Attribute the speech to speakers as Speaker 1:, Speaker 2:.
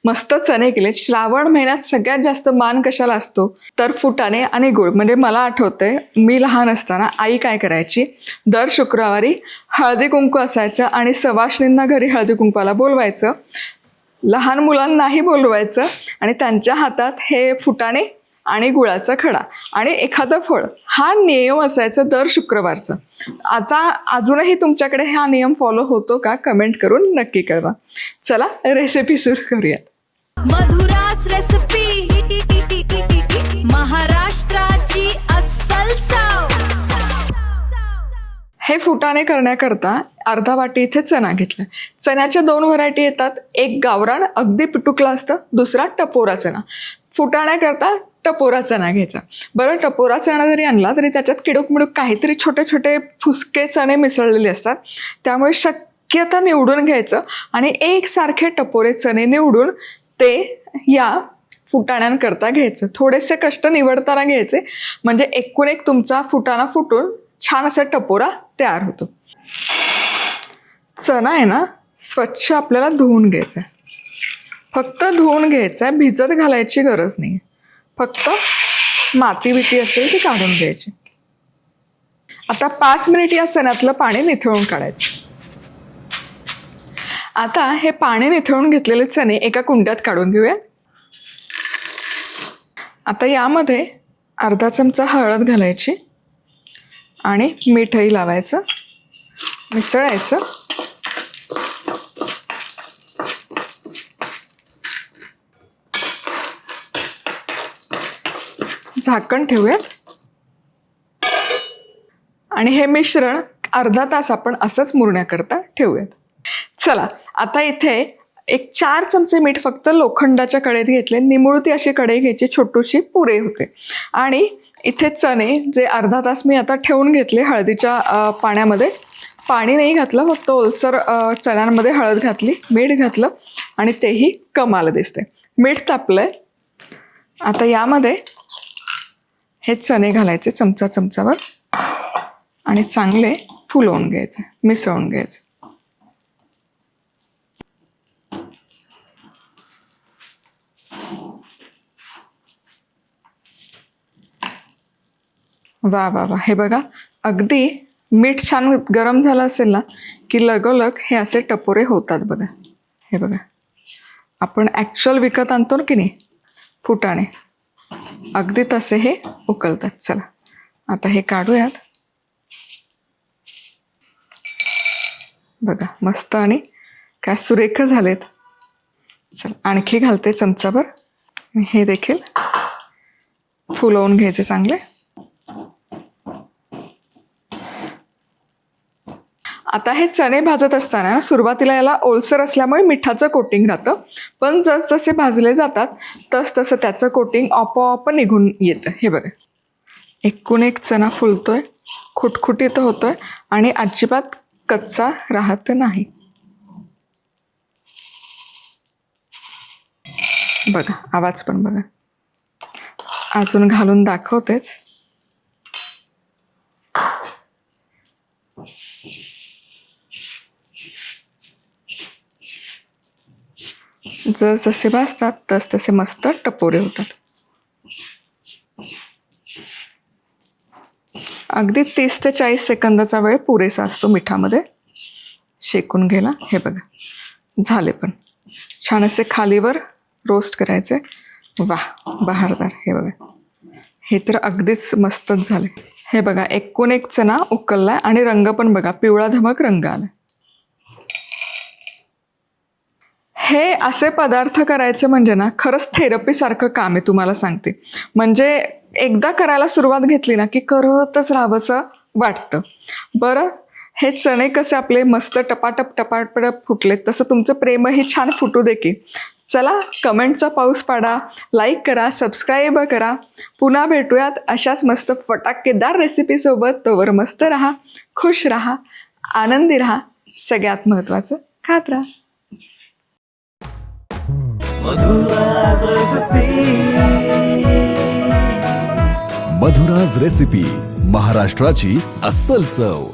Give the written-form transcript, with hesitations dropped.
Speaker 1: मस्त चणे केले. श्रावण महिन्यात सगळ्यात जास्त मान कशाला असतो तर फुटाणे आणि गुळ. म्हणजे मला आठवतंय मी लहान असताना आई काय करायची, दर शुक्रवारी हळदी कुंकू असायचं आणि सवाष्णींना घरी हळदी कुंकवाला बोलवायचं, लहान मुलांनाही बोलवायचं आणि त्यांच्या हातात हे फुटाणे आणि गुळाचा खडा आणि एखादं फळ, हा नियम असायचा दर शुक्रवारचा. आता अजूनही तुमच्याकडे हा नियम फॉलो होतो का कमेंट करून नक्की कळवा. चला रेसिपी सुरू करूयात.
Speaker 2: मधुरास रेसिपी, महाराष्ट्राची अस्सल चव.
Speaker 1: हे फुटाणे करण्याकरता अर्धा वाटी इथे चणा घेतला. चण्याच्या 2 व्हरायटी येतात, एक गावरान अगदी पिटुकला असतं, दुसरा टपोरा चणा. फुटाण्याकरता टपोरा चणा घ्यायचा. बरं, टपोरा चणा जरी आणला तरी त्याच्यात किडूक काहीतरी छोटे छोटे फुसके चणे मिसळलेले असतात, त्यामुळे शक्यता निवडून घ्यायचं आणि एकसारखे टपोरे चणे निवडून ते या फुटाण्यांकरता घ्यायचं. थोडेसे कष्ट निवडताना घ्यायचे, म्हणजे एकूण एक तुमचा फुटाणा फुटून छान असा टपोरा तयार होतो. चणा आहे ना स्वच्छ आपल्याला धुवून घ्यायचा आहे. फक्त धुवून घ्यायचा आहे, भिजत घालायची गरज नाही. फक्त माती बिती असेल ती काढून घ्यायची. आता 5 मिनिट या चण्यातलं पाणी निथळून काढायचं. आता हे पाणी निथळून घेतलेले चणे एका कुंड्यात काढून घेऊया. आता यामध्ये अर्धा चमचा हळद घालायची आणि मीठही लावायचं, मिसळायचं. झाकण ठेवूयात आणि हे मिश्रण अर्धा तास आपण असंच मुरण्याकरता ठेवूयात. चला, आता इथे एक 4 चमचे मीठ फक्त लोखंडाच्या कढईत घेतले. निमुळती अशी कढई घ्यायची, छोटूशी पुरे होते. आणि इथे चणे जे अर्धा तास मी आता ठेवून घेतले हळदीच्या पाण्यामध्ये, पाणी नाही घातलं, फक्त ओलसर चण्यांमध्ये हळद घातली, मीठ घातलं आणि तेही कमाल दिसते. मीठ तापलंय. आता यामध्ये हे चणे घालायचे चमचाभर आणि चांगले फुलवून घ्यायचे, मिसळून घ्यायचे. वा वा वा, हे बघा, अगदी मीठ छान गरम झालं असेल ना की लगोलग हे असे टपोरे होतात बघा. हे बघा, आपण ॲक्च्युअल विकत आणतो की नाही फुटाणे, अगदी तसे हे उकळतात. चला, आता हे काढूयात. बघा, मस्त आणि काय सुरेख झालेत. चला, आणखी घालते चमचाभर. हे देखील फुलवून घ्यायचे चांगले. आता हे चणे भाजत असताना सुरुवातीला याला ओलसर असल्यामुळे मिठाचं कोटिंग राहतं, पण जसजसे भाजले जातात तसतसं त्याचं कोटिंग आपोआप निघून येतं. हे बघा, एकूण एक चणा फुलतोय, खुटखुटीत होतोय आणि अजिबात कच्चा राहत नाही. बघा, आवाज पण बघा. अजून घालून दाखवतेच. जसे भाजतात तसे मस्त टपोरे होतात. अगदी 30 ते 40 सेकंदाचा वेळ पुरेसा असतो मिठामध्ये शेकून घ्यायला. हे बघा, झाले पण छान असे खालीवर रोस्ट करायचे. वाह, बहारदार. हे बघा, हे तर अगदीच मस्तच झाले. हे बघा, एकूण एक चणा उकळलाय आणि रंग पण बघा, पिवळा धमक रंग आला. हे असे पदार्थ करायचे म्हणजे ना खरंच थेरपीसारखं काम आहे, तुम्हाला सांगते. म्हणजे एकदा करायला सुरुवात घेतली ना की करतच राहावंसं वाटतं. बरं, हे चणे कसे आपले मस्त टपाटप फुटलेत, तसं तुमचं प्रेमही छान फुटू दे की. चला, कमेंटचा पाऊस पाडा, लाईक करा, सबस्क्राईब करा. पुन्हा भेटूयात अशाच मस्त फटाकेदार रेसिपीसोबत. तोवर मस्त राहा, खुश राहा, आनंदी राहा, सगळ्यात महत्त्वाचं खात राहा.
Speaker 3: मधुराज रेसिपी, महाराष्ट्राची अस्सल चव.